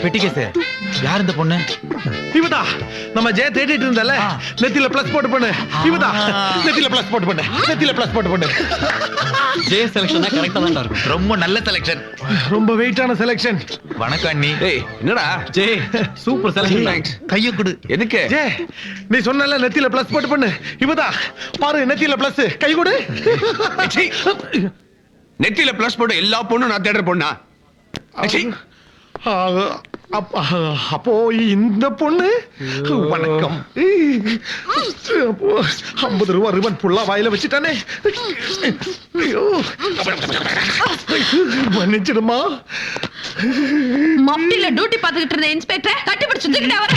பெட்டி கேஸ் யார் இந்த பொண்ணு? இவதா நம்ம ஜெய தேடிட்டு இருந்தால, நெத்தில பிளஸ் போட்டு பண்ணு. இவதா நெத்தில பிளஸ் போட்டு பண்ணு, நெத்தில பிளஸ் போட்டு பண்ணு. ஜெய செலக்ஷன் தான் கரெக்டா தான் இருக்கும். ரொம்ப நல்ல செலக்ஷன், ரொம்ப வெயிட்டான செலக்ஷன். வணக்கம் அண்ணி. ஏய் என்னடா ஜெய சூப்பர் செலக்ஷன். தேங்க்ஸ். கைய கொடு. எதுக்கு? ஜெய நீ சொன்னல நெத்தில பிளஸ் போட்டு பண்ணு. இவதா பாரு நெத்தில பிளஸ், கை கொடு. நெத்தில பிளஸ் போட்டு எல்லா பொண்ணும் நான் தேடுற பொண்ணா? அப்போ இந்த பொண்ணு வணக்கம். அப்போ 50 ரூபா ரிபன் புல்லா வாயில வச்சுட்டானே. ஐயோ மன்னிச்சிடுமா. மப்டில டியூட்டி பாத்துக்கிட்டு இருந்த இன்ஸ்பெக்டர் கட்டி பிடிச்சு தூக்கிட்டு வர.